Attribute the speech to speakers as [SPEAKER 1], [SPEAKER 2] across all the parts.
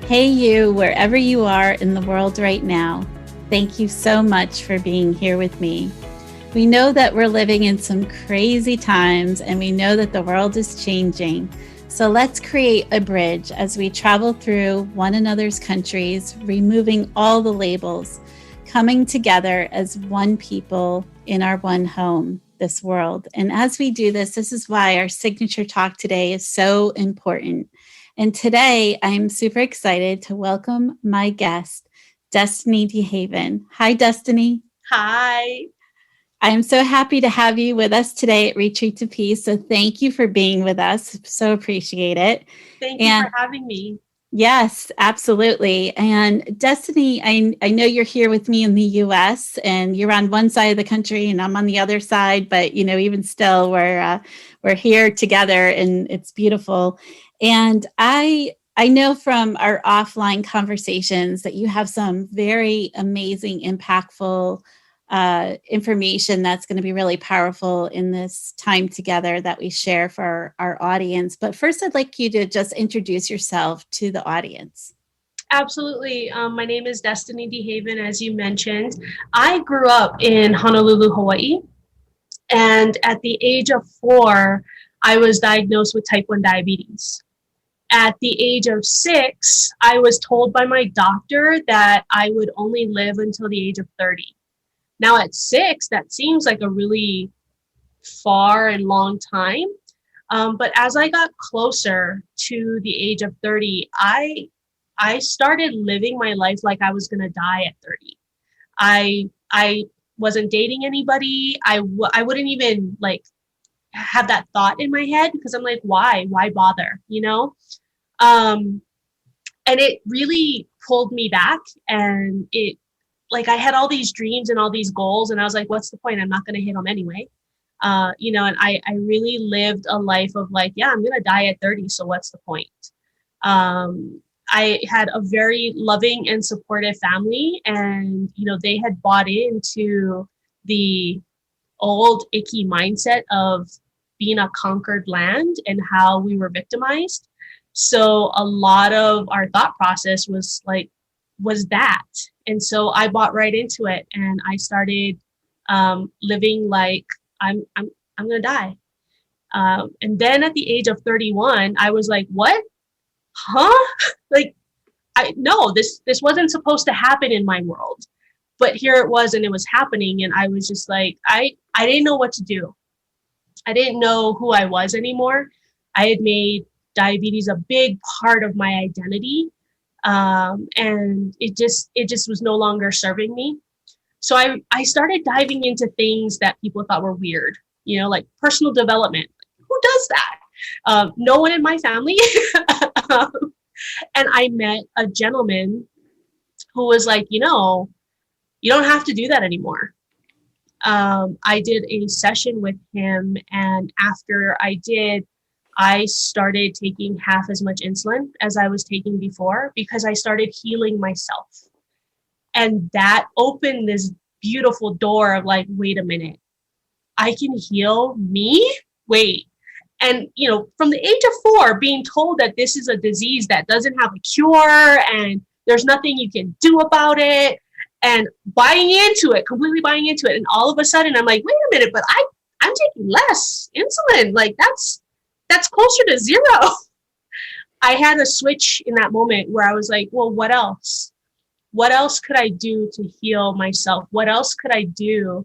[SPEAKER 1] Hey, you, wherever you are in the world right now, thank you so much for being here with me. We know that we're living in some crazy times and we know that the world is changing. So let's create a bridge as we travel through one another's countries, removing all the labels, coming together as one people in our one home, this world. And as we do this, this is why our signature talk today is so important. And today I'm super excited to welcome my guest, Destiny Dehaven. Hi, Destiny.
[SPEAKER 2] Hi.
[SPEAKER 1] I'm so happy to have you with us today at Retreat to Peace. So thank you for being with us. So appreciate it.
[SPEAKER 2] Thank you for
[SPEAKER 1] And
[SPEAKER 2] having me.
[SPEAKER 1] yes, absolutely. And Destiny, I know you're here with me in the US and you're on one side of the country and I'm on the other side, but even still we're here together and it's beautiful. And I know from our offline conversations that you have some very amazing, impactful information that's going to be really powerful in this time together that we share for our audience. But first, I'd like you to just introduce yourself to the audience.
[SPEAKER 2] Absolutely. My name is Destiny Dehaven, as you mentioned. I grew up in Honolulu, Hawaii. And at the age of 4, I was diagnosed with type 1 diabetes. At the age of 6, I was told by my doctor that I would only live until the age of 30. Now, at 6, that seems like a really far and long time. But as I got closer to the age of 30, I started living my life like I was going to die at 30. I wasn't dating anybody. I wouldn't even like have that thought in my head because I'm like, why bother, Um, and it really pulled me back, and it like I had all these dreams and all these goals, and I was like, what's the point? I'm not going to hit them anyway. And I really lived a life of like, yeah, I'm going to die at 30. So what's the point? I had a very loving and supportive family, and, they had bought into the old icky mindset of being a conquered land and how we were victimized. So a lot of our thought process was that. And so I bought right into it, and I started living like I'm gonna die. And then at the age of 31, I was like, what? Huh? Like, I no, this wasn't supposed to happen in my world. But here it was, and it was happening, and I was just like, I didn't know what to do. I didn't know who I was anymore. I had made diabetes a big part of my identity. And it just was no longer serving me. So I started diving into things that people thought were weird, like personal development. Who does that? No one in my family. And I met a gentleman who was like, you don't have to do that anymore. I did a session with him, and after I did, I started taking half as much insulin as I was taking before because I started healing myself. And that opened this beautiful door of like, wait a minute, I can heal me? Wait. And, from the age of 4, being told that this is a disease that doesn't have a cure and there's nothing you can do about it, and completely buying into it. And all of a sudden I'm like, wait a minute, but I'm taking less insulin. Like that's closer to 0. I had a switch in that moment where I was like, well, what else? What else could I do to heal myself? What else could I do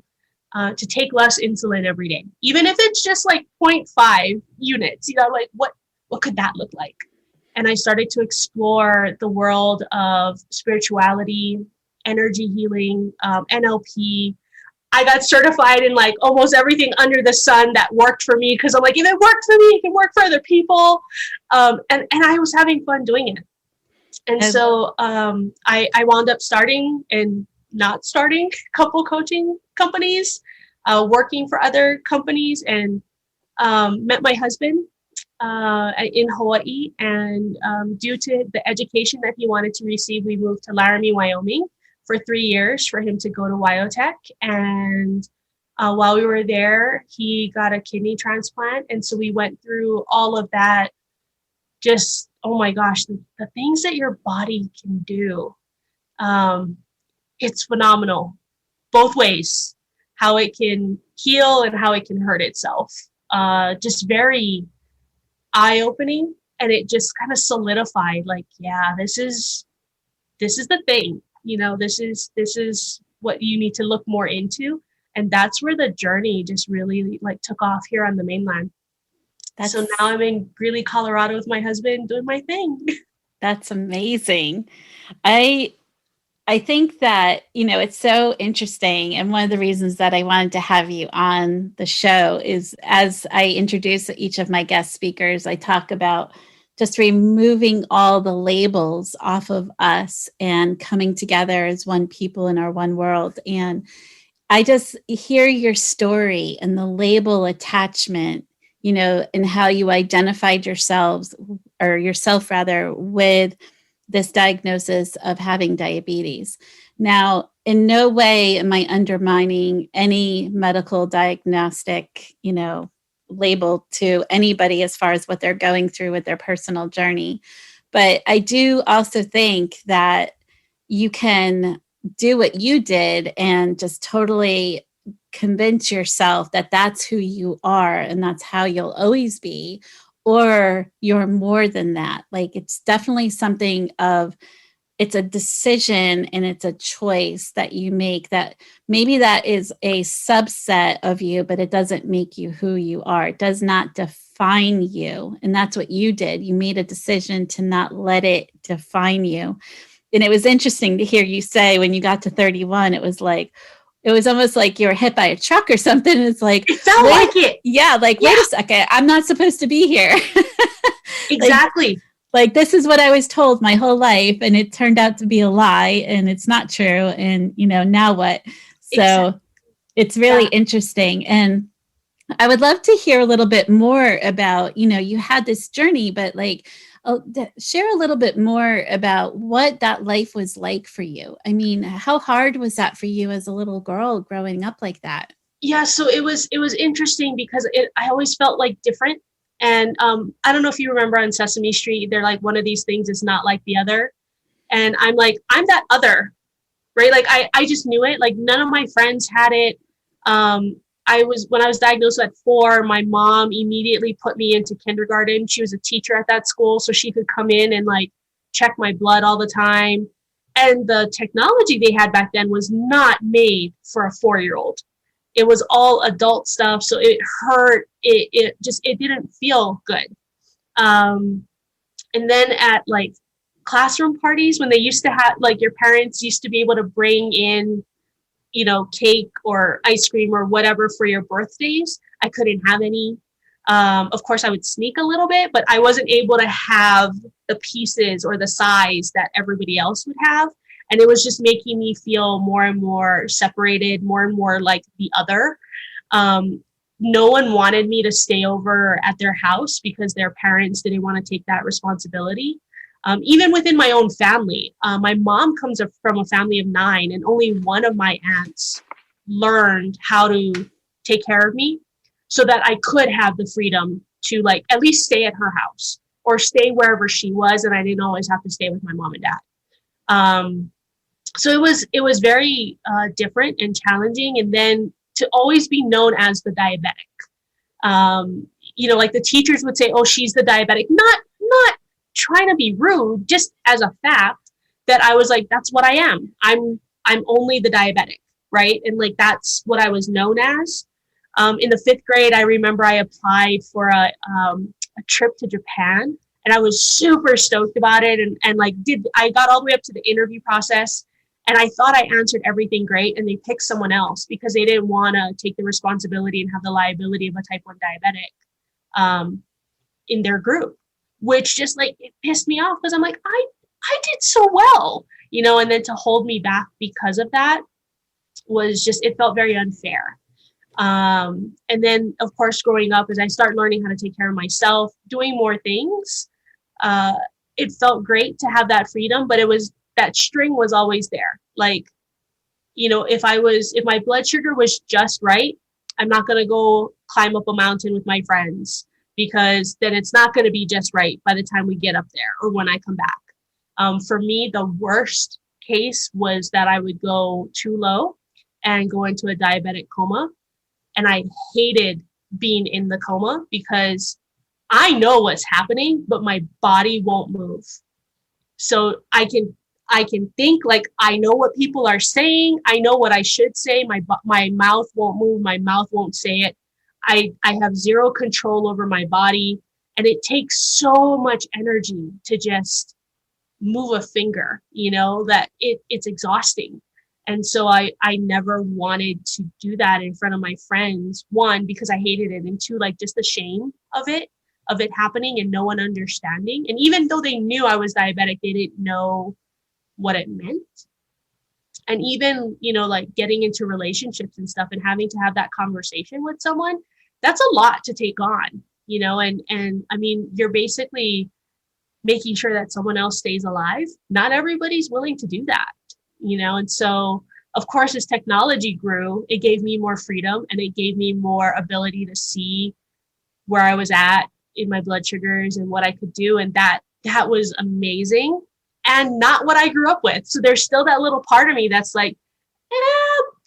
[SPEAKER 2] to take less insulin every day? Even if it's just like 0.5 units, like what could that look like? And I started to explore the world of spirituality, energy healing, NLP. I got certified in like almost everything under the sun that worked for me because I'm like, if it worked for me, it can work for other people. And I was having fun doing it. And so I wound up starting and not starting couple coaching companies, working for other companies, and met my husband in Hawaii. And due to the education that he wanted to receive, we moved to Laramie, Wyoming for 3 years for him to go to Wyotech. And while we were there, he got a kidney transplant. And so we went through all of that, just oh my gosh, the things that your body can do, it's phenomenal both ways, how it can heal and how it can hurt itself. Just very eye-opening, and it just kind of solidified, like, yeah, this is the thing, this is what you need to look more into. And that's where the journey just really like took off here on the mainland. So now I'm in Greeley, Colorado with my husband doing my thing.
[SPEAKER 1] That's amazing. I think that, it's so interesting. And one of the reasons that I wanted to have you on the show is, as I introduce each of my guest speakers, I talk about just removing all the labels off of us and coming together as one people in our one world. And I just hear your story and the label attachment, and how you identified yourself rather with this diagnosis of having diabetes. Now, in no way am I undermining any medical diagnostic, label to anybody as far as what they're going through with their personal journey. But I do also think that you can do what you did and just totally convince yourself that that's who you are and that's how you'll always be, or you're more than that. Like, it's definitely something of, it's a decision and it's a choice that you make, that maybe that is a subset of you, but it doesn't make you who you are. It does not define you. And that's what you did. You made a decision to not let it define you. And it was interesting to hear you say when you got to 31, it was almost like you were hit by a truck or something. It's like,
[SPEAKER 2] it felt like it.
[SPEAKER 1] Yeah. Like, yeah. Wait a second, I'm not supposed to be here.
[SPEAKER 2] Exactly.
[SPEAKER 1] Like, this is what I was told my whole life, and it turned out to be a lie, and it's not true. And, now what? So exactly. It's really interesting. And I would love to hear a little bit more about, you had this journey, but share a little bit more about what that life was like for you. I mean, how hard was that for you as a little girl growing up like that?
[SPEAKER 2] Yeah, so it was interesting because I always felt like different. And I don't know if you remember on Sesame Street, they're like, one of these things is not like the other. And I'm like, I'm that other, right? Like, I just knew it. Like, none of my friends had it. When I was diagnosed at 4, my mom immediately put me into kindergarten. She was a teacher at that school, so she could come in and like check my blood all the time. And the technology they had back then was not made for a 4-year-old. It was all adult stuff. So it hurt. It didn't feel good. And then at like classroom parties, when they used to have, like, your parents used to be able to bring in, cake or ice cream or whatever for your birthdays, I couldn't have any. Of course, I would sneak a little bit, but I wasn't able to have the pieces or the size that everybody else would have. And it was just making me feel more and more separated, more and more like the other. No one wanted me to stay over at their house because their parents didn't want to take that responsibility. Even within my own family, my mom comes from a family of 9, and only one of my aunts learned how to take care of me so that I could have the freedom to, like, at least stay at her house or stay wherever she was, and I didn't always have to stay with my mom and dad. So it was very different and challenging. And then to always be known as the diabetic, like the teachers would say, "Oh, she's the diabetic," not trying to be rude, just as a fact that I was like, that's what I am. I'm only the diabetic, right? And like, that's what I was known as. In the 5th grade, I remember I applied for a trip to Japan, and I was super stoked about it. And I got all the way up to the interview process, and I thought I answered everything great, and they picked someone else because they didn't want to take the responsibility and have the liability of a type 1 diabetic in their group, which just like, it pissed me off because I'm like, I did so well, and then to hold me back because of that was just, it felt very unfair. And then, of course, growing up, as I start learning how to take care of myself, doing more things, it felt great to have that freedom, but that string was always there. Like, if my blood sugar was just right, I'm not going to go climb up a mountain with my friends. because then it's not going to be just right by the time we get up there or when I come back. For me, the worst case was that I would go too low and go into a diabetic coma. And I hated being in the coma because I know what's happening, but my body won't move. So I can think like I know what people are saying. I know what I should say. My mouth won't move. My mouth won't say it. I have zero control over my body. And it takes so much energy to just move a finger, that it's exhausting. And so I never wanted to do that in front of my friends. One, because I hated it. And two, like just the shame of it happening and no one understanding. And even though they knew I was diabetic, they didn't know what it meant. And even, like getting into relationships and stuff and having to have that conversation with someone, that's a lot to take on, and I mean, you're basically making sure that someone else stays alive. Not everybody's willing to do that, and so of course, as technology grew, it gave me more freedom and it gave me more ability to see where I was at in my blood sugars and what I could do. And that was amazing and not what I grew up with. So there's still that little part of me that's like,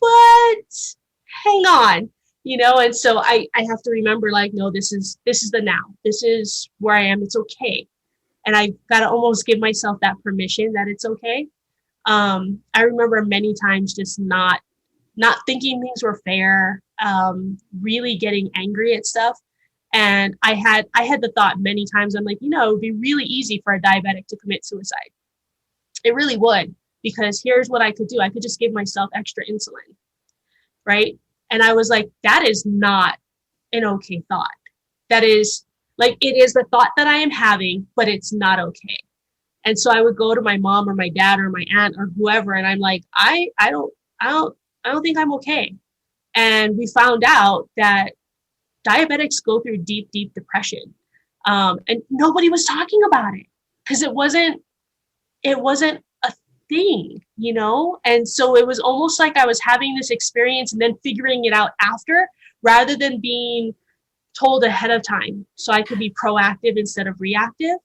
[SPEAKER 2] but hang on, and so I have to remember, like, no, this is the now. This is where I am. It's okay. And I got to almost give myself that permission that it's okay. I remember many times just not thinking things were fair, really getting angry at stuff. And I had the thought many times, I'm like, it would be really easy for a diabetic to commit suicide. It really would, because here's what I could do. I could just give myself extra insulin, right? And I was like, that is not an okay thought. That is like, it is the thought that I am having, but it's not okay. And so I would go to my mom or my dad or my aunt or whoever, and I'm like, I don't think I'm okay. And we found out that diabetics go through deep, deep depression. And nobody was talking about it because it wasn't a thing, And so it was almost like I was having this experience and then figuring it out after, rather than being told ahead of time so I could be proactive instead of reactive.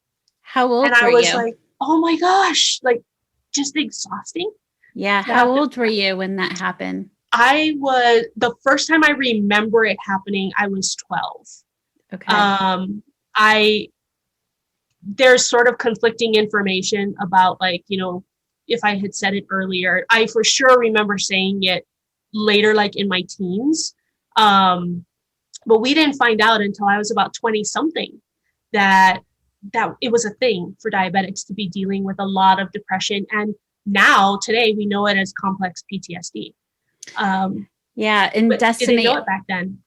[SPEAKER 1] How old were you?
[SPEAKER 2] And I was like, oh my gosh, like just exhausting.
[SPEAKER 1] Yeah. How old were you when that happened?
[SPEAKER 2] The first time I remember it happening, I was 12. Okay. There's sort of conflicting information about, like, if I had said it earlier. I for sure remember saying it later, like in my teens. But we didn't find out until I was about 20 something that it was a thing for diabetics to be dealing with a lot of depression. And now today we know it as complex PTSD.
[SPEAKER 1] Yeah. And Destiny,
[SPEAKER 2] didn't know it back then.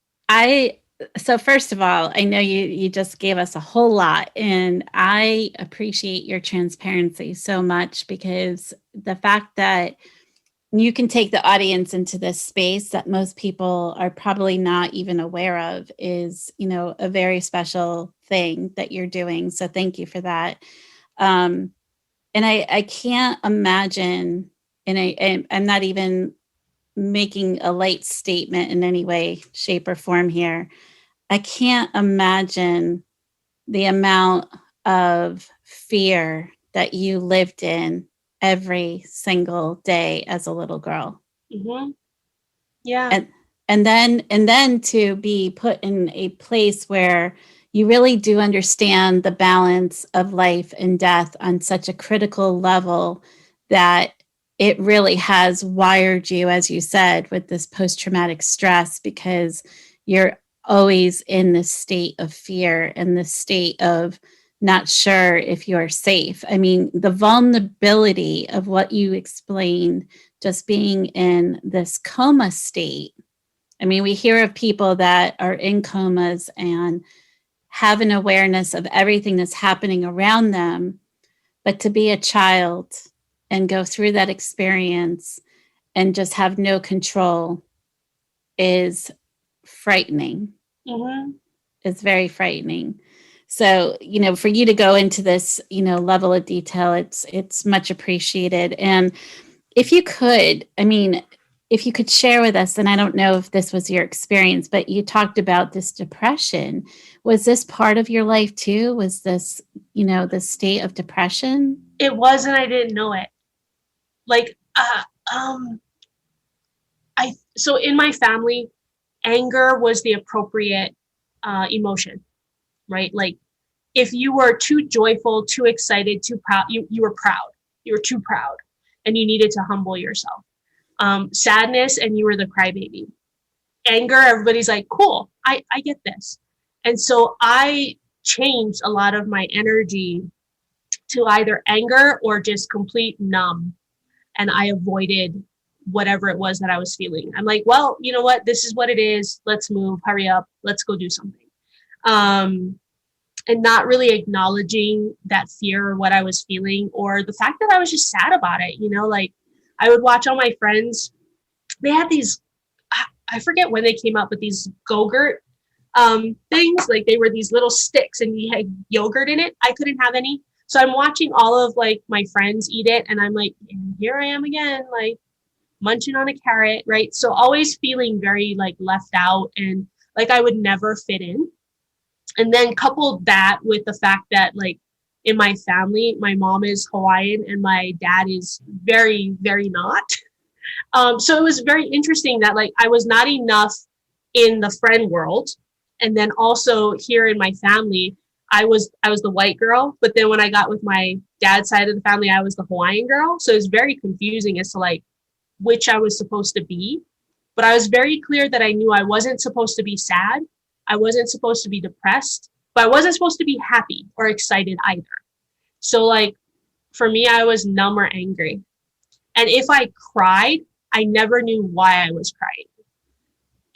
[SPEAKER 1] So first of all, I know you just gave us a whole lot, and I appreciate your transparency so much, because the fact that you can take the audience into this space that most people are probably not even aware of is, a very special thing that you're doing. So thank you for that. And I can't imagine, and I'm not even making a light statement in any way, shape, or form here. I can't imagine the amount of fear that you lived in every single day as a little girl.
[SPEAKER 2] Mm-hmm. Yeah.
[SPEAKER 1] And then to be put in a place where you really do understand the balance of life and death on such a critical level that it really has wired you, as you said, with this post-traumatic stress, because you're always in this state of fear and this state of not sure if you're safe. I mean, the vulnerability of what you explained, just being in this coma state. I mean, we hear of people that are in comas and have an awareness of everything that's happening around them, but to be a child and go through that experience and just have no control is frightening.
[SPEAKER 2] Mm-hmm.
[SPEAKER 1] It's very frightening. So, for you to go into this, level of detail, it's much appreciated. And if you could, if you could share with us, and I don't know if this was your experience, but you talked about this depression. Was this part of your life too? Was this, the state of depression?
[SPEAKER 2] It was, and I didn't know it. Like, um, so in my family, anger was the appropriate emotion, right? Like, if you were too joyful, too excited, too proud, you were proud. You were too proud, and you needed to humble yourself. Sadness, and you were the crybaby. Anger, everybody's like, cool, I get this. And so I changed a lot of my energy to either anger or just complete numb. And I avoided whatever it was that I was feeling. I'm like, well, you know what? This is what it is. Let's move, hurry up. Let's go do something. And not really acknowledging that fear or what I was feeling, or the fact that I was just sad about it. Like, I would watch all my friends. They had these, I forget when they came out, but these Go-Gurt things. Like, they were these little sticks and you had yogurt in it. I couldn't have any. So I'm watching all of like my friends eat it, and I'm like, and here I am again, like munching on a carrot, right? So always feeling very like left out, and like I would never fit in. And then couple that with the fact that, like, in my family, my mom is Hawaiian and my dad is very, very not. So it was very interesting that, like, I was not enough in the friend world. And then also here in my family, I was the white girl. But then when I got with my dad's side of the family, I was the Hawaiian girl. So it was very confusing as to, like, which I was supposed to be. But I was very clear that I knew I wasn't supposed to be sad. I wasn't supposed to be depressed, but I wasn't supposed to be happy or excited either. So, like, for me, I was numb or angry. And if I cried, I never knew why I was crying.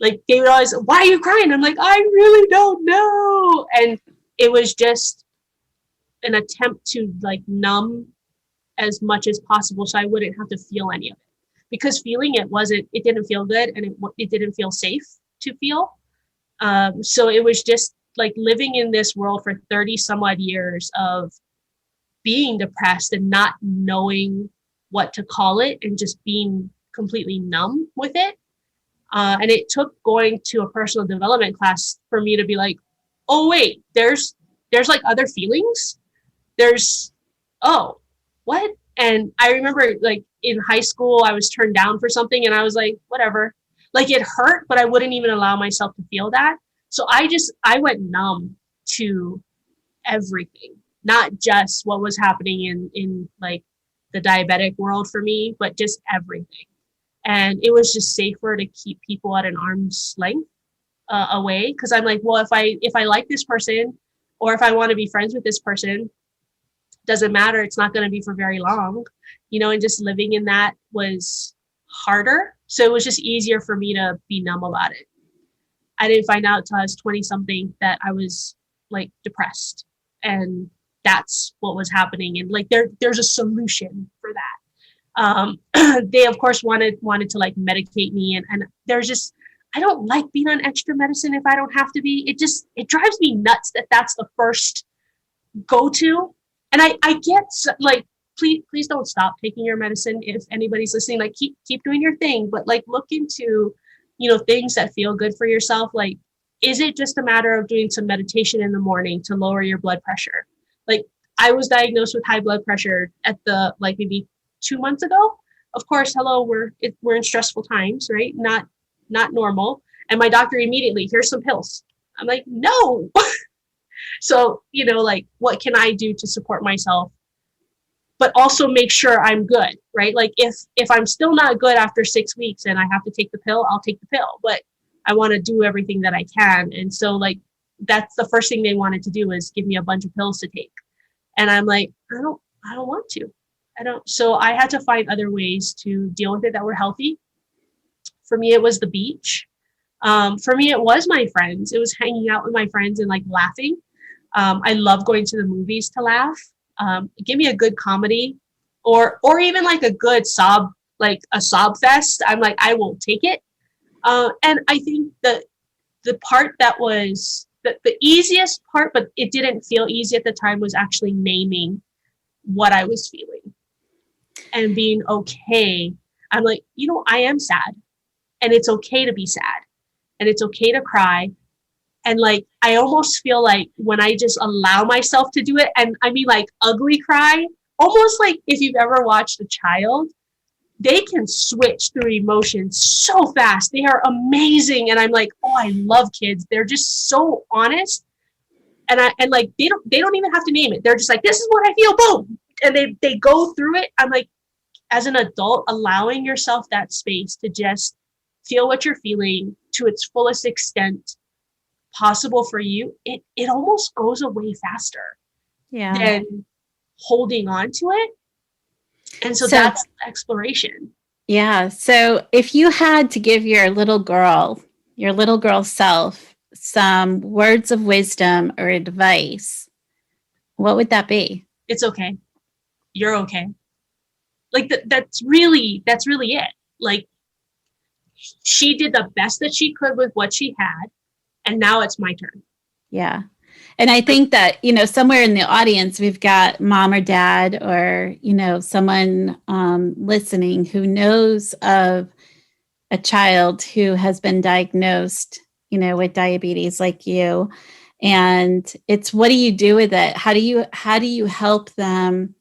[SPEAKER 2] Like, they would always, why are you crying? I'm like, I really don't know. And it was just an attempt to, like, numb as much as possible so I wouldn't have to feel any of it. Because feeling it didn't feel good, and it didn't feel safe to feel. So it was just like living in this world for 30 some odd years of being depressed and not knowing what to call it, and just being completely numb with it. And it took going to a personal development class for me to be like, oh, wait, there's like other feelings. Oh, what? And I remember, like, in high school, I was turned down for something and I was like, whatever. Like, it hurt, but I wouldn't even allow myself to feel that. So I went numb to everything, not just what was happening in like the diabetic world for me, but just everything. And it was just safer to keep people at an arm's length away. Cause I'm like, well, if I like this person, or if I want to be friends with this person, doesn't matter. It's not going to be for very long, and just living in that was harder. So it was just easier for me to be numb about it. I didn't find out until I was 20 something that I was, like, depressed, and that's what was happening. And, like, there's a solution for that. They of course wanted to, like, medicate me, and there's just, I don't like being on extra medicine if I don't have to be. It drives me nuts that that's the first go-to. And I get, like, please don't stop taking your medicine if anybody's listening. Like, keep doing your thing, but, like, look into, things that feel good for yourself. Like, is it just a matter of doing some meditation in the morning to lower your blood pressure? Like, I was diagnosed with high blood pressure at maybe 2 months ago. Of course, hello, we're in stressful times, right? Not normal. And my doctor immediately, here's some pills. I'm like, no. So, like, what can I do to support myself, but also make sure I'm good, right? Like, if I'm still not good after 6 weeks and I have to take the pill, I'll take the pill, but I want to do everything that I can. And so, like, that's the first thing they wanted to do, is give me a bunch of pills to take. And I'm like, I don't want to. So I had to find other ways to deal with it that were healthy. For me, it was the beach. For me, it was my friends. It was hanging out with my friends and, like, laughing. I love going to the movies to laugh. Give me a good comedy, or even like a good sob, like a sob fest. I'm like, I will take it. And I think the part that was the easiest part, but it didn't feel easy at the time, was actually naming what I was feeling and being okay. I'm like, I am sad. and it's okay to be sad, and it's okay to cry. And like, I almost feel like when I just allow myself to do it, and I mean like ugly cry, almost like if you've ever watched a child, they can switch through emotions so fast. They are amazing. And I'm like, oh, I love kids. They're just so honest. And like, they don't even have to name it. They're just like, this is what I feel, boom. And they go through it. I'm like, as an adult, allowing yourself that space to just feel what you're feeling to its fullest extent possible for you, it almost goes away faster than holding on to it. And so that's exploration.
[SPEAKER 1] Yeah. So if you had to give your little girl self, some words of wisdom or advice, what would that be?
[SPEAKER 2] It's okay. You're okay. Like that's really it. Like, she did the best that she could with what she had, and now it's my turn.
[SPEAKER 1] Yeah. And I think that, somewhere in the audience, we've got mom or dad or, someone listening who knows of a child who has been diagnosed, with diabetes like you. And it's, what do you do with it? How do you help them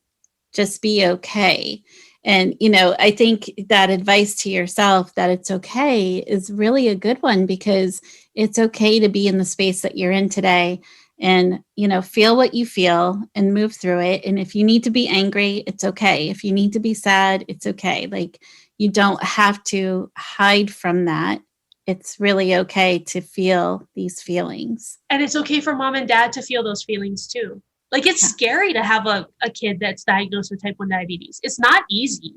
[SPEAKER 1] just be okay? And, I think that advice to yourself that it's okay is really a good one, because it's okay to be in the space that you're in today and, feel what you feel and move through it. And if you need to be angry, it's okay. If you need to be sad, it's okay. Like, you don't have to hide from that. It's really okay to feel these feelings.
[SPEAKER 2] And it's okay for mom and dad to feel those feelings too. Like, it's scary to have a kid that's diagnosed with type 1 diabetes. It's not easy.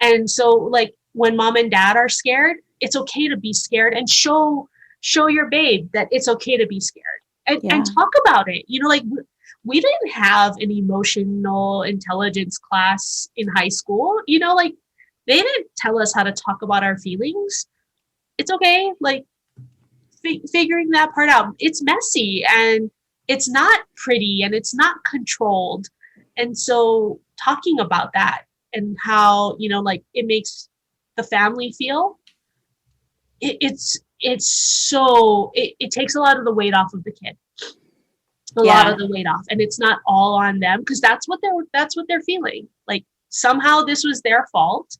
[SPEAKER 2] And so, like, when mom and dad are scared, it's okay to be scared, and show your babe that it's okay to be scared, and talk about it. Like, we didn't have an emotional intelligence class in high school. Like, they didn't tell us how to talk about our feelings. It's okay. Like, figuring that part out. It's messy, and it's not pretty, and it's not controlled. And so talking about that and how, like, it makes the family feel, it takes a lot of the weight off of the kid, a lot of the weight off. And it's not all on them, because that's what they're feeling. Like, somehow this was their fault,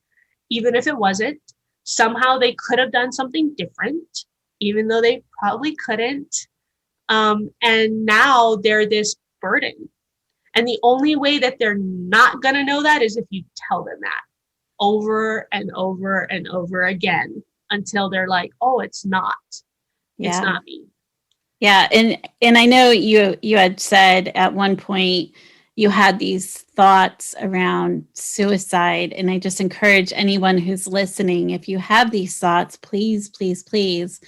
[SPEAKER 2] even if it wasn't. Somehow they could have done something different, even though they probably couldn't. And now they're this burden. And the only way that they're not going to know that is if you tell them that over and over and over again, until they're like, oh, it's not me.
[SPEAKER 1] Yeah. And I know you had said at one point you had these thoughts around suicide. And I just encourage anyone who's listening, if you have these thoughts, please, please, please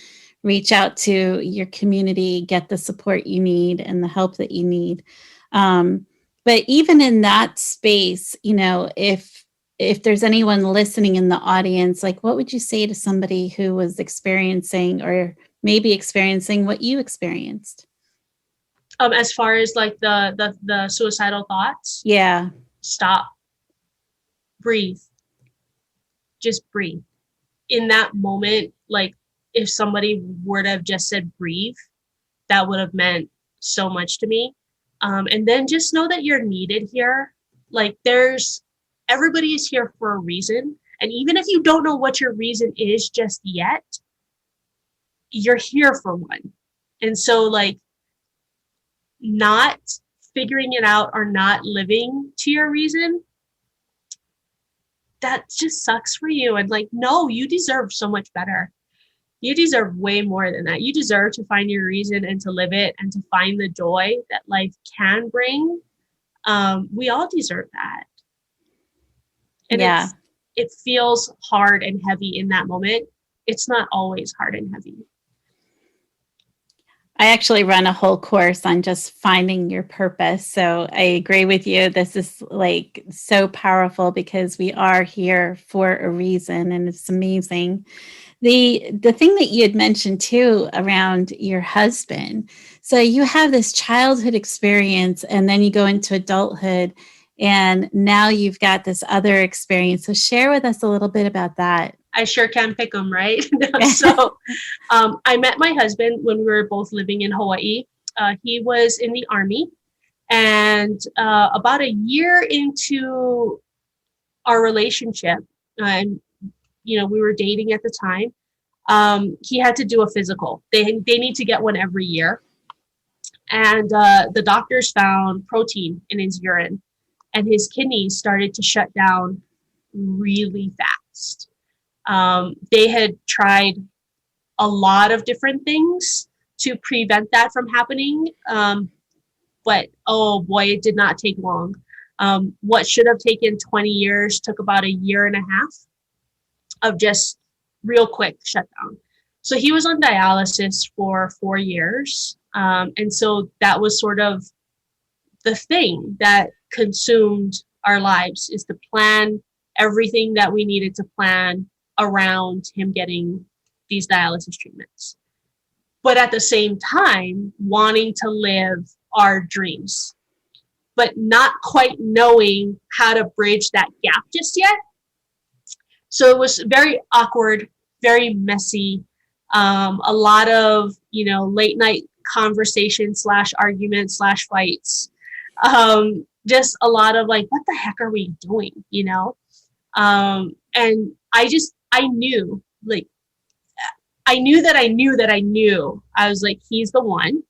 [SPEAKER 1] reach out to your community, get the support you need and the help that you need. But even in that space, if there's anyone listening in the audience, like, what would you say to somebody who was experiencing or maybe experiencing what you experienced?
[SPEAKER 2] As far as like the suicidal thoughts?
[SPEAKER 1] Yeah.
[SPEAKER 2] Stop. Breathe. Just breathe. In that moment, like, if somebody were to have just said breathe, that would have meant so much to me. And then just know that you're needed here. Like, everybody is here for a reason. And even if you don't know what your reason is just yet, you're here for one. And so, like, not figuring it out or not living to your reason, that just sucks for you. And like, no, you deserve so much better. You deserve way more than that. You deserve to find your reason and to live it and to find the joy that life can bring. We all deserve that. And it feels hard and heavy in that moment. It's not always hard and heavy.
[SPEAKER 1] I actually run a whole course on just finding your purpose. So I agree with you. This is like so powerful because we are here for a reason, and it's amazing. The thing that you had mentioned too around your husband. So you have this childhood experience and then you go into adulthood And now you've got this other experience. So share with us a little bit about that.
[SPEAKER 2] I sure can pick them, right? So I met my husband when we were both living in Hawaii. He was in the Army. And about a year into our relationship, and we were dating at the time, he had to do a physical. They need to get one every year. And the doctors found protein in his urine, and his kidneys started to shut down really fast. They had tried a lot of different things to prevent that from happening. But oh boy, it did not take long. What should have taken 20 years took about a year and a half of just real quick shutdown. So he was on dialysis for 4 years. And so that was sort of the thing that consumed our lives, is to plan everything that we needed to plan around him getting these dialysis treatments. But at the same time, wanting to live our dreams, but not quite knowing how to bridge that gap just yet. So it was very awkward, very messy, a lot of, late night conversation / arguments / fights. Just a lot of like, what the heck are we doing? And I knew, like, I knew that I knew that I knew. I was like, he's the one.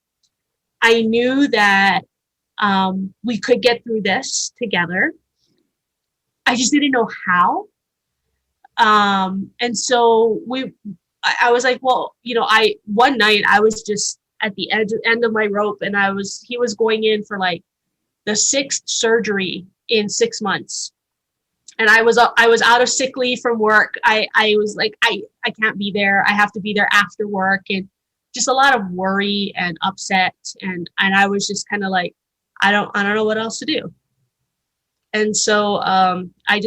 [SPEAKER 2] I knew that we could get through this together. I just didn't know how. And so I was like, well, one night I was just at the end of my rope, and he was going in for like the 6th surgery in 6 months. And I was out of sick leave from work. I was like, I can't be there. I have to be there after work, and just a lot of worry and upset. And I was just kind of like, I don't know what else to do. And so I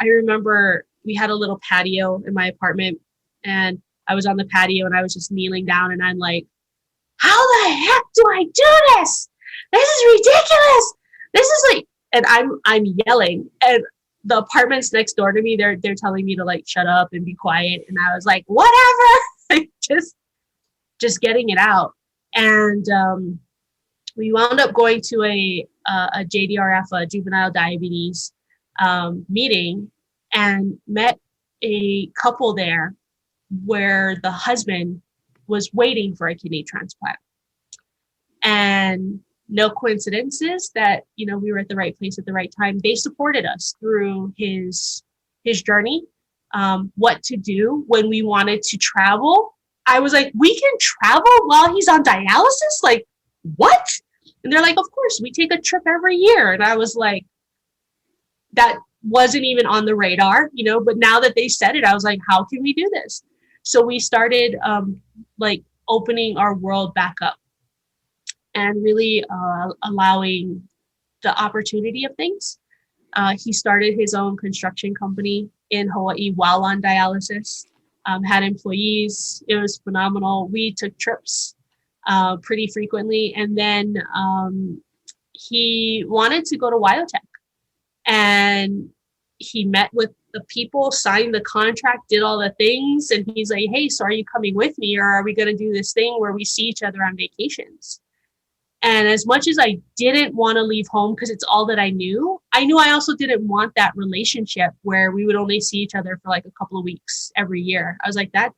[SPEAKER 2] remember we had a little patio in my apartment, and I was on the patio and I was just kneeling down, and I'm like, how the heck do I do this? This is ridiculous. This is like, and I'm yelling, and the apartments next door to me, they're telling me to like shut up and be quiet. And I was like, whatever, like just getting it out. And we wound up going to a JDRF, a juvenile diabetes meeting, and met a couple there where the husband was waiting for a kidney transplant. And no coincidences that, we were at the right place at the right time. They supported us through his journey, what to do when we wanted to travel. I was like, we can travel while he's on dialysis? Like, what? And they're like, of course, we take a trip every year. And I was like, that wasn't even on the radar, but now that they said it, I was like, how can we do this? So we started like opening our world back up and really allowing the opportunity of things. He started his own construction company in Hawaii while on dialysis, had employees. It was phenomenal. We took trips pretty frequently. And then he wanted to go to Wyotech, and he met with the people, signed the contract, did all the things. And he's like, hey, so are you coming with me, or are we going to do this thing where we see each other on vacations? And as much as I didn't want to leave home because it's all that I knew I also didn't want that relationship where we would only see each other for like a couple of weeks every year. I was like, that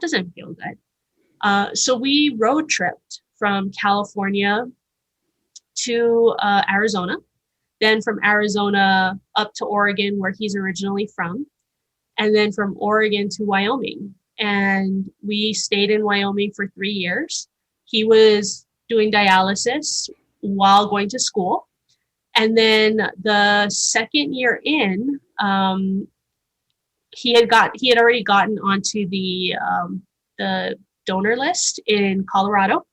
[SPEAKER 2] doesn't feel good. So we road tripped from California to Arizona, then from Arizona up to Oregon, where he's originally from, and then from Oregon to Wyoming. And we stayed in Wyoming for 3 years. He was doing dialysis while going to school. And then the second year in, he had already gotten onto the donor list in Colorado.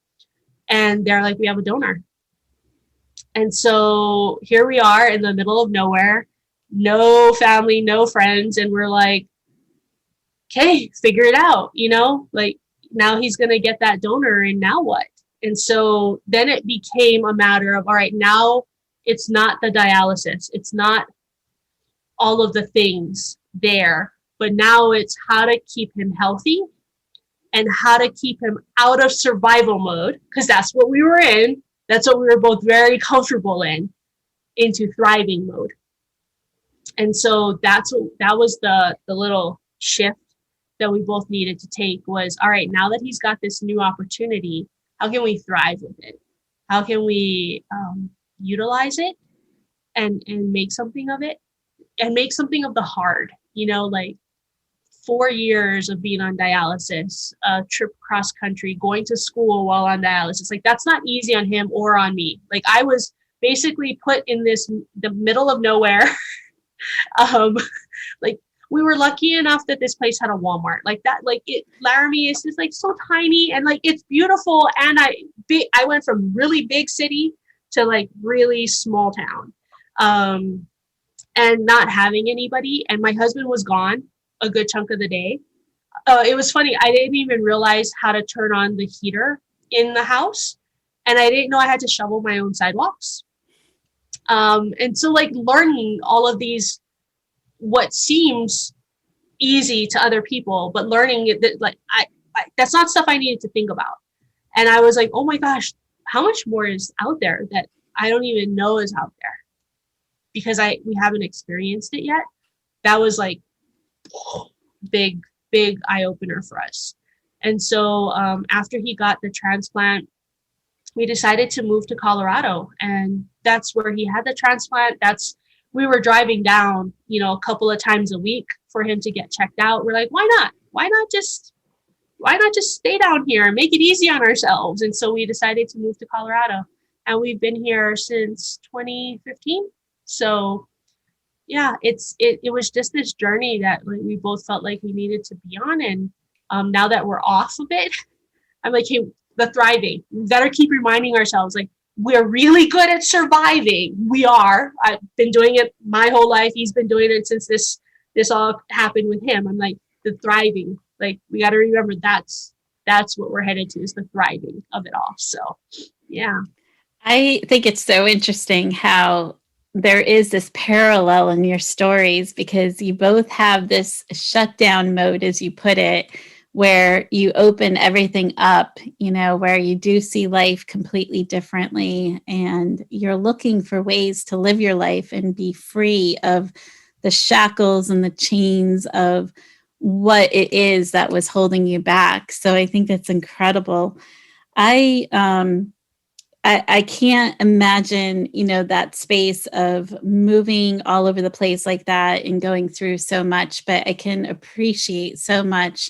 [SPEAKER 2] And they're like, we have a donor. And so here we are in the middle of nowhere, no family, no friends. And we're like, okay, figure it out, like now he's going to get that donor, and now what? And so then it became a matter of, all right, now It's not the dialysis. It's not all of the things there, but now it's how to keep him healthy and how to keep him out of survival mode, because that's what we were in. That's what we were both very comfortable in, into thriving mode. And so that was the little shift that we both needed to take was, all right, now that he's got this new opportunity, how can we thrive with it? How can we utilize it and make something of it and make something of the hard, like 4 years of being on dialysis, a trip cross country, going to school while on dialysis. Like that's not easy on him or on me. Like I was basically put in the middle of nowhere. Like we were lucky enough that this place had a Walmart like that. Like Laramie is just like so tiny and like it's beautiful. And I went from really big city to like really small town, and not having anybody. And my husband was gone a good chunk of the day. It was funny. I didn't even realize how to turn on the heater in the house. And I didn't know I had to shovel my own sidewalks. And so like learning all of these, what seems easy to other people, but learning it, that like I that's not stuff I needed to think about. And I was like, oh my gosh, how much more is out there that I don't even know is out there because we haven't experienced it yet. That was like big eye opener for us. And so after he got the transplant, we decided to move to Colorado, and that's where he had the transplant. We were driving down, a couple of times a week for him to get checked out. We're like, why not? Why not just stay down here and make it easy on ourselves? And so we decided to move to Colorado, and we've been here since 2015. So yeah, it was just this journey that like, we both felt like we needed to be on. And now that we're off of it, I'm like, hey, the thriving, we gotta keep reminding ourselves, like, we're really good at surviving. We are. I've been doing it my whole life. He's been doing it since this all happened with him. I'm like, the thriving, like, we got to remember that's what we're headed to, is the thriving of it all. So, yeah.
[SPEAKER 1] I think it's so interesting how there is this parallel in your stories, because you both have this shutdown mode, as you put it, where you open everything up, where you do see life completely differently, and you're looking for ways to live your life and be free of the shackles and the chains of what it is that was holding you back. So I think that's incredible. I can't imagine, that space of moving all over the place like that and going through so much, but I can appreciate so much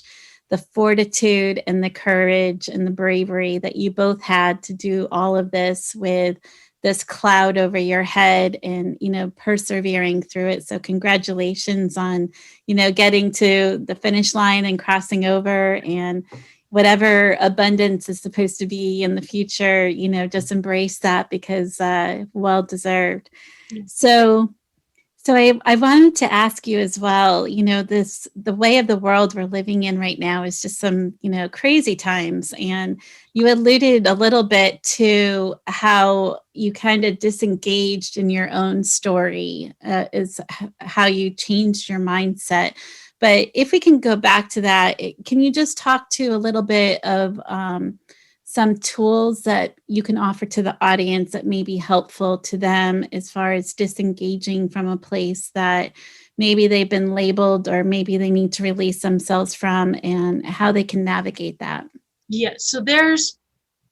[SPEAKER 1] the fortitude and the courage and the bravery that you both had to do all of this with this cloud over your head and, persevering through it. So congratulations on, getting to the finish line and crossing over, and whatever abundance is supposed to be in the future, just embrace that, because well deserved. So I wanted to ask you as well, the way of the world we're living in right now is just some, crazy times. And you alluded a little bit to how you kind of disengaged in your own story, is how you changed your mindset. But if we can go back to that, can you just talk to a little bit of some tools that you can offer to the audience that may be helpful to them as far as disengaging from a place that maybe they've been labeled or maybe they need to release themselves from, and how they can navigate that?
[SPEAKER 2] Yeah, so there's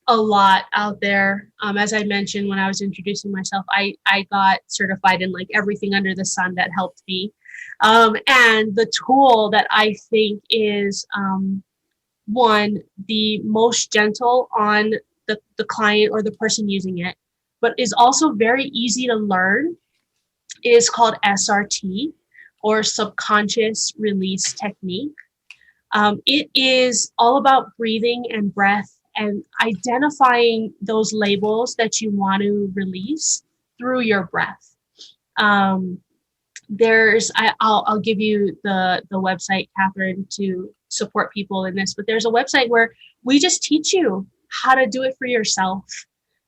[SPEAKER 2] a lot out there. As I mentioned when I was introducing myself, I got certified in like everything under the sun that helped me. And the tool that I think is one, the most gentle on the client or the person using it, but is also very easy to learn, is called SRT, or subconscious release technique. It is all about breathing and breath and identifying those labels that you want to release through your breath. I'll give you the website, Catherine, to support people in this, but there's a website where we just teach you how to do it for yourself.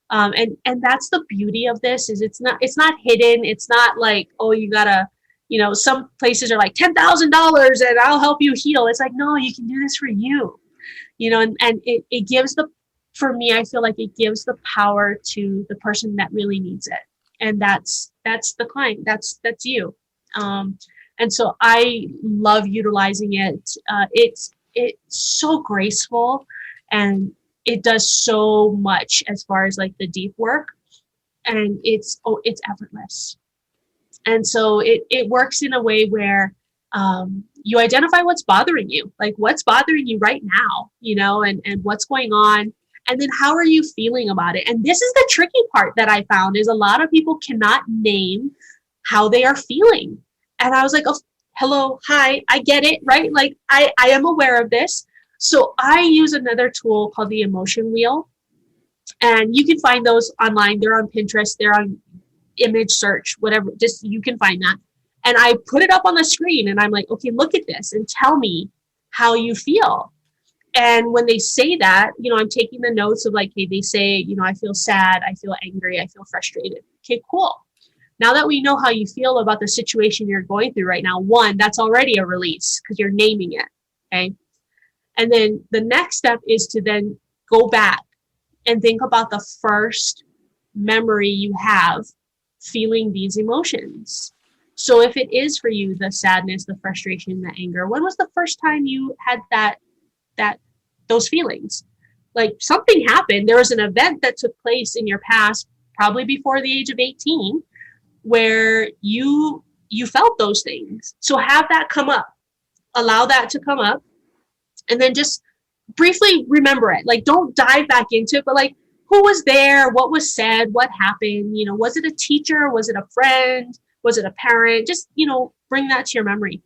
[SPEAKER 2] And that's the beauty of this, is it's not hidden. It's not like, oh, you gotta, some places are like $10,000 and I'll help you heal. It's like, no, you can do this for you, and it gives for me, I feel like it gives the power to the person that really needs it. And that's the client. That's you. And so I love utilizing it. It's so graceful, and it does so much as far as like the deep work, and it's effortless. And so it works in a way where you identify what's bothering you, like what's bothering you right now, and what's going on. And then how are you feeling about it? And this is the tricky part that I found, is a lot of people cannot name how they are feeling. And I was like, oh, hello, hi, I get it, right? Like I am aware of this. So I use another tool called the emotion wheel. And you can find those online. They're on Pinterest, they're on image search, whatever, just you can find that. And I put it up on the screen and I'm like, okay, look at this and tell me how you feel. And when they say that, I'm taking the notes of like, hey, they say, I feel sad, I feel angry, I feel frustrated. Okay, cool. Now that we know how you feel about the situation you're going through right now, one, that's already a release because you're naming it. Okay. And then the next step is to then go back and think about the first memory you have feeling these emotions. So if it is for you, the sadness, the frustration, the anger, when was the first time you had those feelings? Like something happened. There was an event that took place in your past, probably before the age of 18, where you felt those things. So have that come up, allow that to come up, and then just briefly remember it. Like don't dive back into it, but like, who was there? What was said? What happened? Was it a teacher? Was it a friend? Was it a parent? Just, bring that to your memory.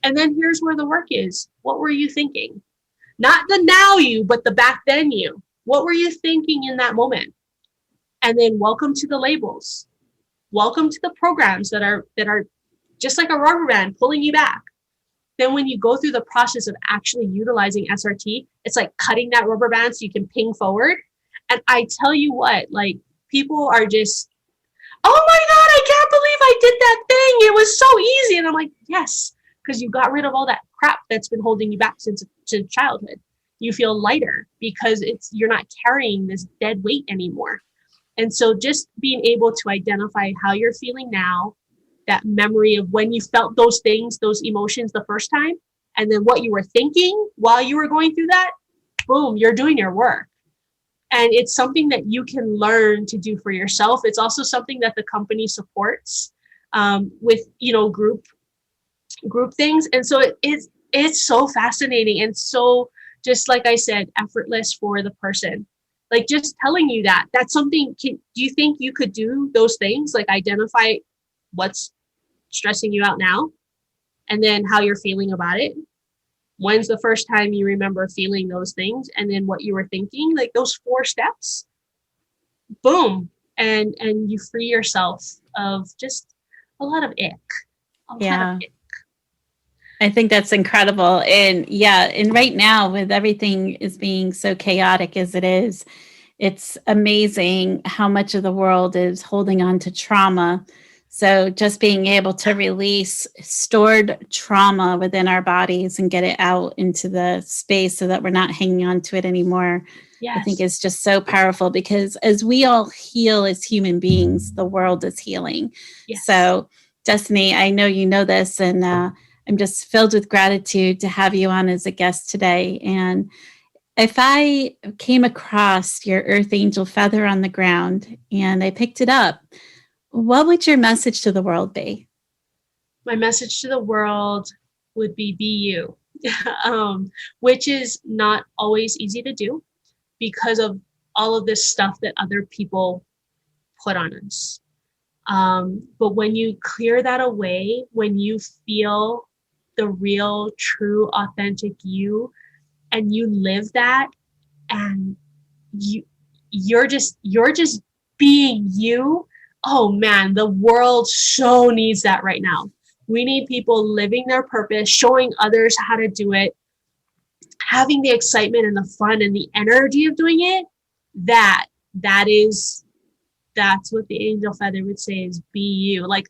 [SPEAKER 2] And then here's where the work is. What were you thinking? Not the now you, but the back then you. What were you thinking in that moment? And then welcome to the labels. Welcome to the programs that are just like a rubber band pulling you back. Then when you go through the process of actually utilizing SRT, it's like cutting that rubber band so you can ping forward. And I tell you what, like people are just, oh my God, I can't believe I did that thing. It was so easy. And I'm like, yes, because you got rid of all that crap that's been holding you back since childhood. You feel lighter because you're not carrying this dead weight anymore. And so just being able to identify how you're feeling now, that memory of when you felt those things, those emotions the first time, and then what you were thinking while you were going through that, boom, you're doing your work. And it's something that you can learn to do for yourself. It's also something that the company supports with, group things. And so it's so fascinating and so, just like I said, effortless for the person. Like just telling you that's something, do you think you could do those things? Like identify what's stressing you out now and then how you're feeling about it. When's the first time you remember feeling those things? And then what you were thinking, like those 4 steps, boom. And you free yourself of just a lot of ick.
[SPEAKER 1] Yeah. I think that's incredible. And and right now with everything is being so chaotic as it is, it's amazing how much of the world is holding on to trauma. So just being able to release stored trauma within our bodies and get it out into the space so that we're not hanging on to it anymore, yes. I think is just so powerful, because as we all heal as human beings, the world is healing. Yes. So Destiny, I know you know this, and I'm just filled with gratitude to have you on as a guest today. And if I came across your Earth Angel feather on the ground and I picked it up, what would your message to the world be?
[SPEAKER 2] My message to the world would be you, which is not always easy to do because of all of this stuff that other people put on us. But when you clear that away, when you feel the real, true, authentic you, and you live that, and you're just being you. Oh man, the world so needs that right now. We need people living their purpose, showing others how to do it, having the excitement and the fun and the energy of doing it. That's what the angel feather would say is be you. Like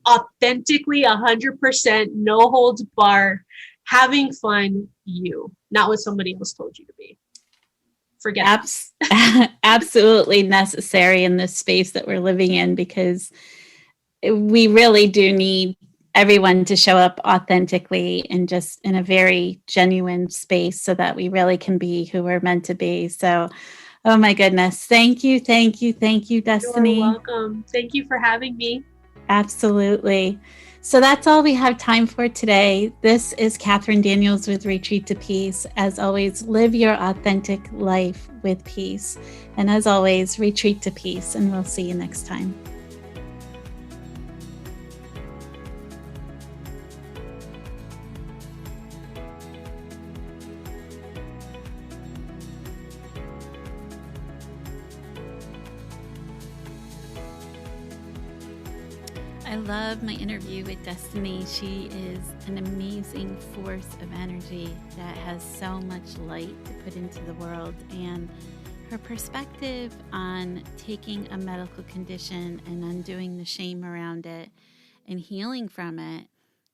[SPEAKER 2] authentically 100%, no holds bar, having fun, you, not what somebody else told you to be. Forget that.
[SPEAKER 1] Absolutely necessary in this space that we're living in, because we really do need everyone to show up authentically and just in a very genuine space so that we really can be who we're meant to be. So, oh my goodness. Thank you. Thank you. Thank you,
[SPEAKER 2] You're
[SPEAKER 1] Destiny.
[SPEAKER 2] welcome. Thank you for having me.
[SPEAKER 1] Absolutely. So that's all we have time for today. This is Catherine Daniels with Retreat to Peace. As always, live your authentic life with peace. And as always, retreat to peace. And we'll see you next time. I love my interview with Destiny. She is an amazing force of energy that has so much light to put into the world. And her perspective on taking a medical condition and undoing the shame around it and healing from it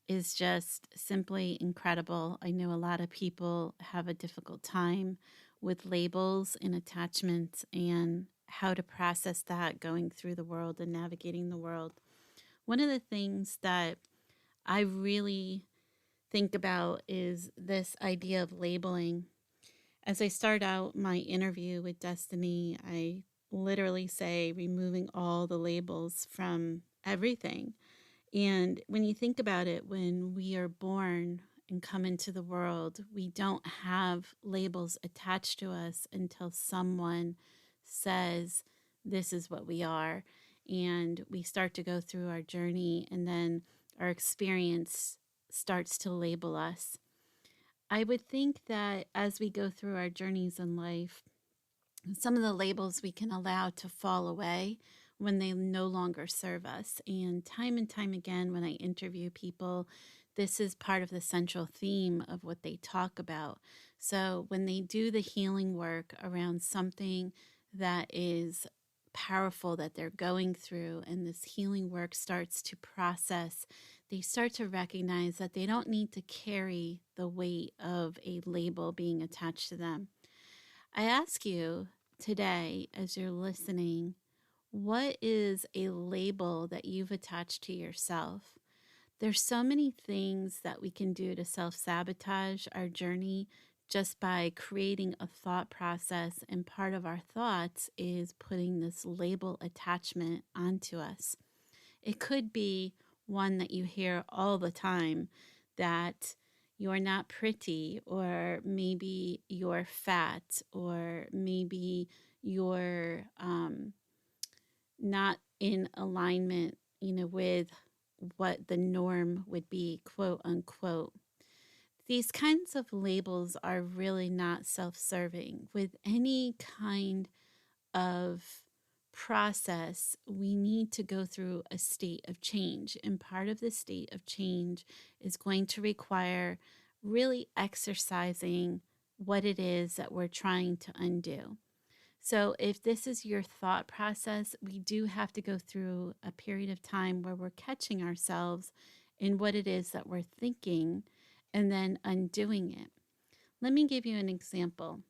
[SPEAKER 1] is just simply incredible. I know a lot of people have a difficult time with labels and attachments and how to process that going through the world and navigating the world. One of the things that I really think about is this idea of labeling. As I start out my interview with Destiny, I literally say removing all the labels from everything. And when you think about it, when we are born and come into the world, we don't have labels attached to us until someone says, this is what we are. And we start to go through our journey, and then our experience starts to label us. I would think that as we go through our journeys in life, some of the labels we can allow to fall away when they no longer serve us. And time again, when I interview people, this is part of the central theme of what they talk about. So when they do the healing work around something that is powerful that they're going through, and this healing work starts to process, they start to recognize that they don't need to carry the weight of a label being attached to them. I ask you today, as you're listening, what is a label that you've attached to yourself? There's so many things that we can do to self-sabotage our journey just by creating a thought process, and part of our thoughts is putting this label attachment onto us. It could be one that you hear all the time, that you're not pretty, or maybe you're fat, or maybe you're not in alignment, with what the norm would be, quote unquote. These kinds of labels are really not self serving. With any kind of process, we need to go through a state of change. And part of the state of change is going to require really exercising what it is that we're trying to undo. So, if this is your thought process, we do have to go through a period of time where we're catching ourselves in what it is that we're thinking and then undoing it. Let me give you an example.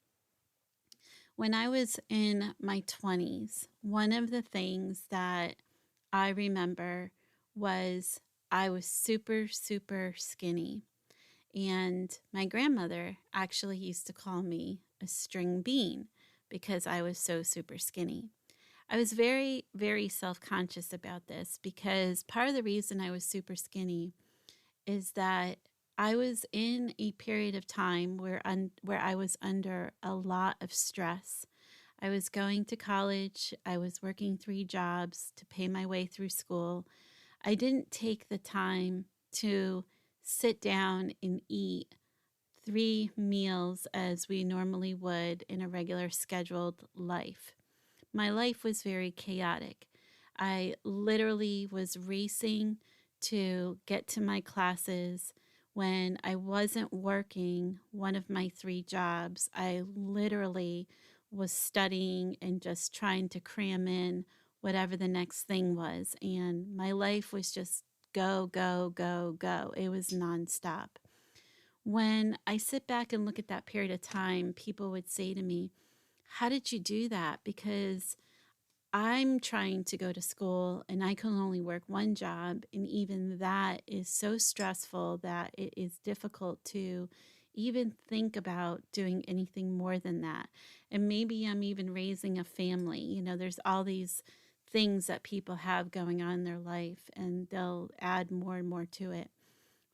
[SPEAKER 1] When I was in my 20s, one of the things that I remember was I was super, super skinny. And my grandmother actually used to call me a string bean because I was so super skinny. I was very, very self conscious about this because part of the reason I was super skinny is that I was in a period of time where I was under a lot of stress. I was going to college. I was working 3 jobs to pay my way through school. I didn't take the time to sit down and eat 3 meals as we normally would in a regular scheduled life. My life was very chaotic. I literally was racing to get to my classes. When I wasn't working one of my 3 jobs, I literally was studying and just trying to cram in whatever the next thing was. And my life was just go, go, go, go. It was nonstop. When I sit back and look at that period of time, people would say to me, how did you do that? Because I'm trying to go to school and I can only work one job. And even that is so stressful that it is difficult to even think about doing anything more than that. And maybe I'm even raising a family. You know, there's all these things that people have going on in their life and they'll add more and more to it.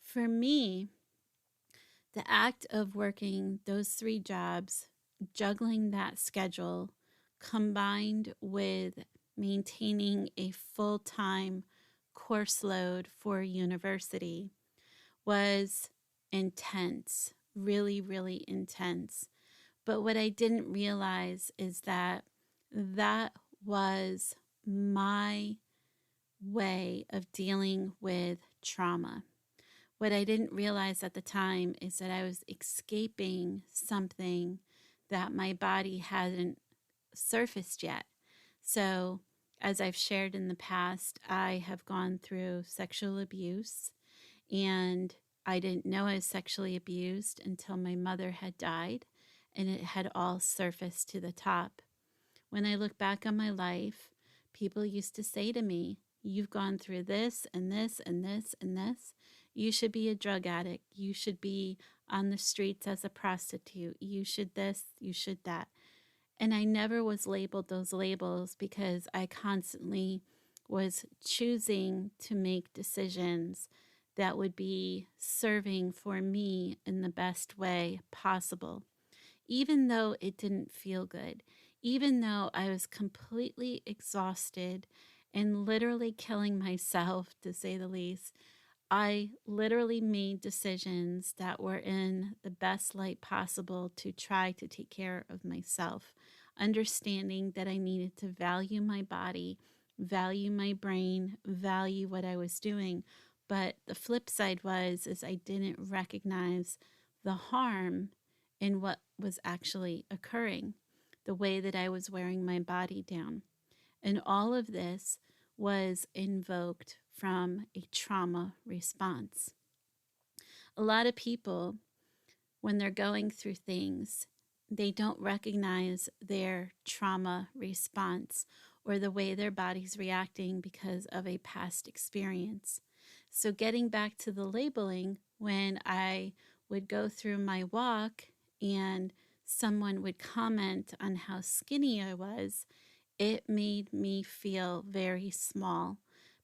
[SPEAKER 1] For me, the act of working those 3 jobs, juggling that schedule, combined with maintaining a full-time course load for university was intense, really, really intense. But what I didn't realize is that that was my way of dealing with trauma. What I didn't realize at the time is that I was escaping something that my body hadn't surfaced yet. So, as I've shared in the past, I have gone through sexual abuse, and I didn't know I was sexually abused until my mother had died, and it had all surfaced to the top. When I look back on my life, people used to say to me, you've gone through this and this and this and this. You should be a drug addict. You should be on the streets as a prostitute. You should this, you should that. And I never was labeled those labels because I constantly was choosing to make decisions that would be serving for me in the best way possible. Even though it didn't feel good, even though I was completely exhausted and literally killing myself, to say the least, I literally made decisions that were in the best light possible to try to take care of myself, understanding that I needed to value my body, value my brain, value what I was doing. But the flip side is I didn't recognize the harm in what was actually occurring, the way that I was wearing my body down. And all of this was invoked from a trauma response. A lot of people, when they're going through things, they don't recognize their trauma response or the way their body's reacting because of a past experience. So getting back to the labeling, when I would go through my walk and someone would comment on how skinny I was, it made me feel very small,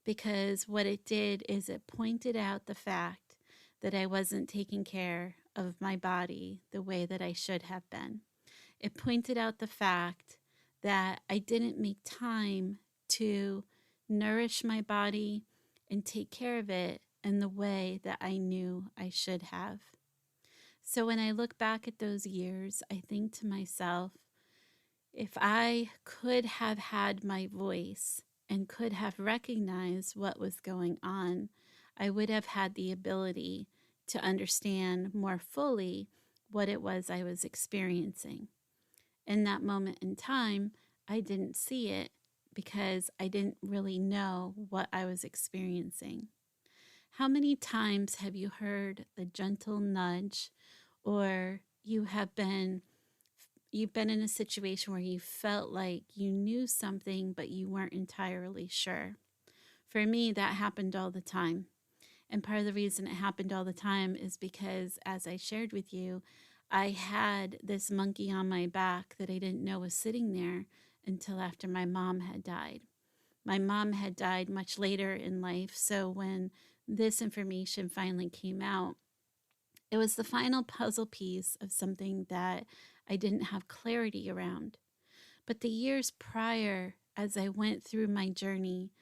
[SPEAKER 1] because what it did is it pointed out the fact that I wasn't taking care of my body the way that I should have been. It pointed out the fact that I didn't make time to nourish my body and take care of it in the way that I knew I should have. So when I look back at those years, I think to myself, if I could have had my voice and could have recognized what was going on, I would have had the ability to understand more fully what it was I was experiencing. In that moment in time, I didn't see it because I didn't really know what I was experiencing. How many times have you heard the gentle nudge, or you've been in a situation where you felt like you knew something, but you weren't entirely sure? For me, that happened all the time. And part of the reason it happened all the time is because, as I shared with you, I had this monkey on my back that I didn't know was sitting there until after my mom had died. My mom had died much later in life, so when this information finally came out, it was the final puzzle piece of something that I didn't have clarity around. But the years prior, as I went through my journey,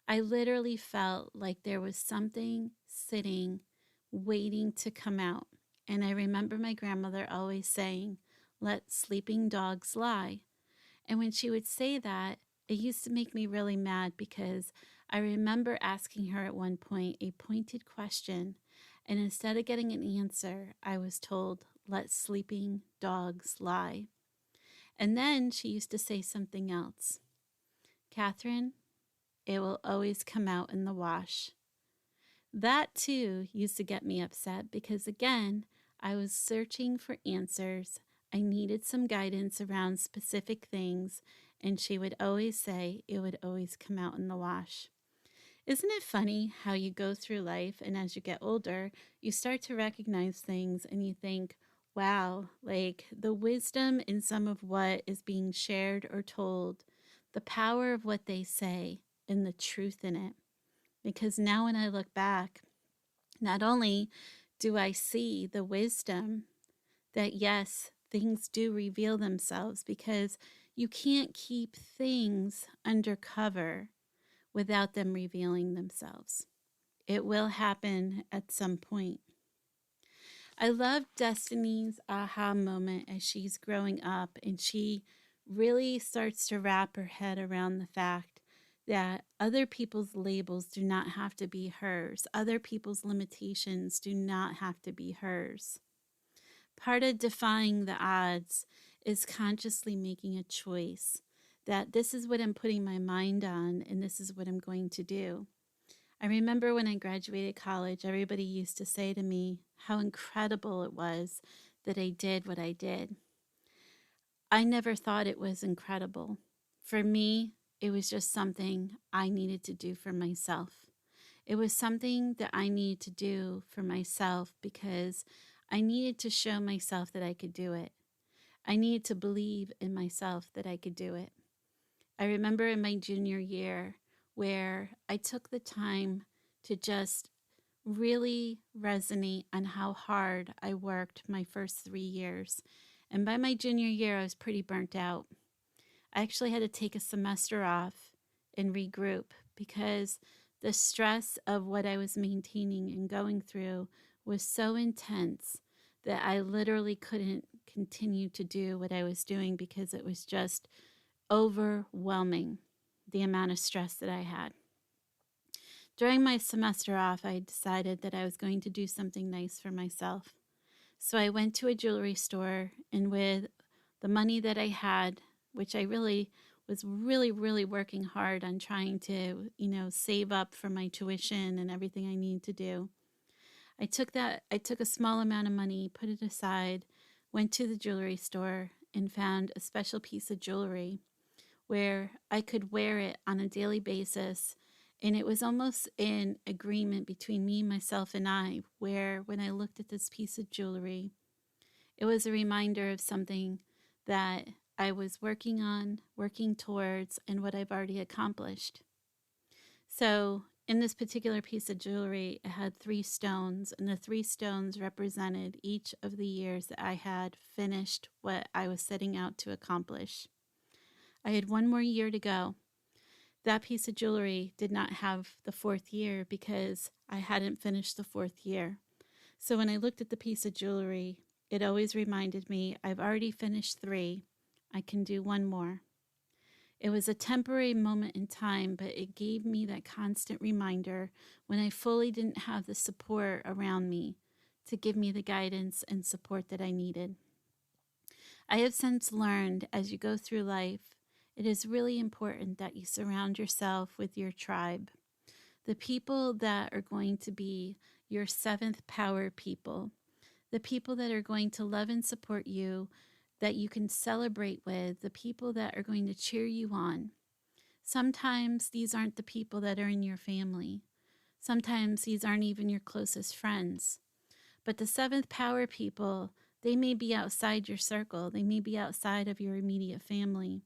[SPEAKER 1] I literally felt like there was something sitting, waiting to come out. And I remember my grandmother always saying, "Let sleeping dogs lie." And when she would say that, it used to make me really mad, because I remember asking her at one point a pointed question, and instead of getting an answer, I was told, "Let sleeping dogs lie." And then she used to say something else. Catherine, it will always come out in the wash. That too used to get me upset because, again, I was searching for answers. I needed some guidance around specific things, and she would always say it would always come out in the wash. Isn't it funny how you go through life and as you get older, you start to recognize things and you think, wow, like the wisdom in some of what is being shared or told, the power of what they say, and the truth in it. Because now when I look back, not only do I see the wisdom that, yes, things do reveal themselves, because you can't keep things undercover without them revealing themselves. It will happen at some point. I love Destiny's aha moment as she's growing up and she really starts to wrap her head around the fact that other people's labels do not have to be hers. Other people's limitations do not have to be hers. Part of defying the odds is consciously making a choice that this is what I'm putting my mind on and this is what I'm going to do. I remember when I graduated college, everybody used to say to me how incredible it was that I did what I did. I never thought it was incredible. For me, it was just something I needed to do for myself. It was something that I needed to do for myself because I needed to show myself that I could do it. I needed to believe in myself that I could do it. I remember in my junior year where I took the time to just really resonate on how hard I worked my first 3 years. And by my junior year, I was pretty burnt out. I actually had to take a semester off and regroup because the stress of what I was maintaining and going through was so intense that I literally couldn't continue to do what I was doing because it was just overwhelming, the amount of stress that I had. During my semester off, I decided that I was going to do something nice for myself. So I went to a jewelry store, and with the money that I had, which I really was really working hard on trying to, save up for my tuition and everything I needed to do. I took a small amount of money, put it aside, went to the jewelry store and found a special piece of jewelry where I could wear it on a daily basis. And it was almost an agreement between me, myself, and I, where when I looked at this piece of jewelry, it was a reminder of something that I was working on, working towards, and what I've already accomplished. So in this particular piece of jewelry, it had 3 stones, and the 3 stones represented each of the years that I had finished what I was setting out to accomplish. I had 1 more year to go. That piece of jewelry did not have the 4th year because I hadn't finished the 4th year. So when I looked at the piece of jewelry, it always reminded me, I've already finished 3. I can do 1 more. It was a temporary moment in time, but it gave me that constant reminder when I fully didn't have the support around me to give me the guidance and support that I needed. I have since learned as you go through life, it is really important that you surround yourself with your tribe. The people that are going to be your 7th power people. The people that are going to love and support you, that you can celebrate with. The people that are going to cheer you on. Sometimes these aren't the people that are in your family. Sometimes these aren't even your closest friends. But the 7th power people, they may be outside your circle. They may be outside of your immediate family.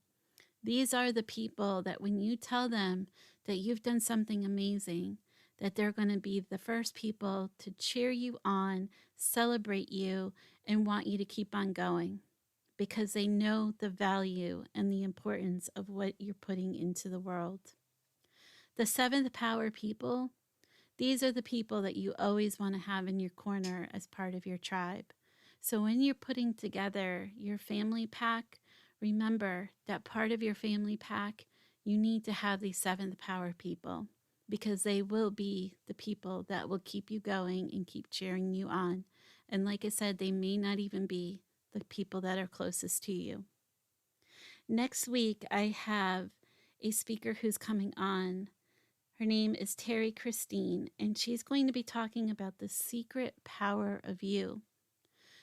[SPEAKER 1] These are the people that when you tell them that you've done something amazing, that they're going to be the first people to cheer you on, celebrate you, and want you to keep on going because they know the value and the importance of what you're putting into the world. The 7th power people, these are the people that you always want to have in your corner as part of your tribe. So when you're putting together your family pack, remember that part of your family pack, you need to have these 7th power people because they will be the people that will keep you going and keep cheering you on. And like I said, they may not even be the people that are closest to you. Next week, I have a speaker who's coming on. Her name is Terrie Christine, and she's going to be talking about the secret power of you.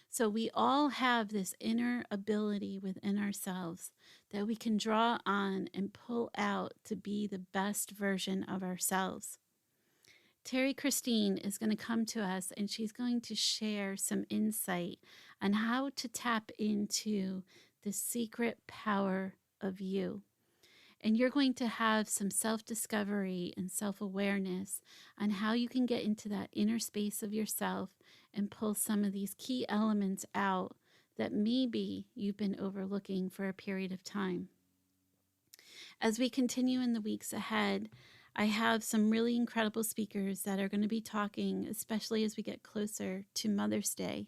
[SPEAKER 1] So we all have this inner ability within ourselves that we can draw on and pull out to be the best version of ourselves. Terrie Christine is going to come to us and she's going to share some insight on how to tap into the secret power of you. And you're going to have some self-discovery and self-awareness on how you can get into that inner space of yourself and pull some of these key elements out that maybe you've been overlooking for a period of time. As we continue in the weeks ahead, I have some really incredible speakers that are going to be talking, especially as we get closer to Mother's Day.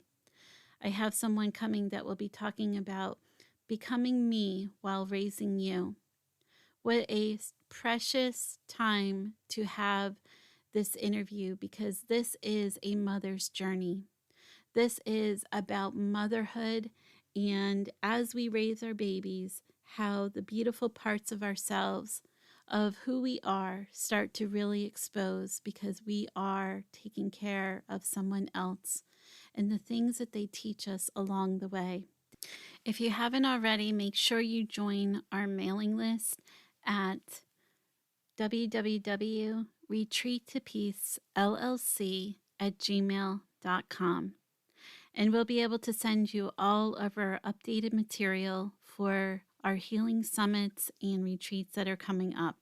[SPEAKER 1] I have someone coming that will be talking about becoming me while raising you. What a precious time to have this interview, because this is a mother's journey. This is about motherhood, and as we raise our babies, how the beautiful parts of ourselves, of who we are, start to really expose because we are taking care of someone else and the things that they teach us along the way. If you haven't already, make sure you join our mailing list at www.retreattopeacellc@gmail.com. And we'll be able to send you all of our updated material for our healing summits and retreats that are coming up.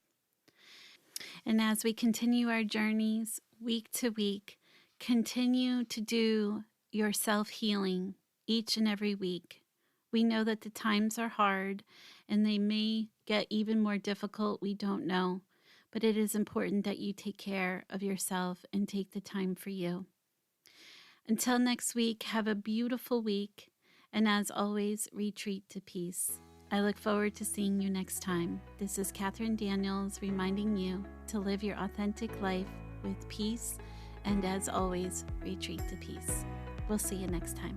[SPEAKER 1] And as we continue our journeys week to week, continue to do your self-healing each and every week. We know that the times are hard and they may get even more difficult. We don't know. But it is important that you take care of yourself and take the time for you. Until next week, have a beautiful week. And as always, retreat to peace. I look forward to seeing you next time. This is Catherine Daniels reminding you to live your authentic life with peace. And as always, retreat to peace. We'll see you next time.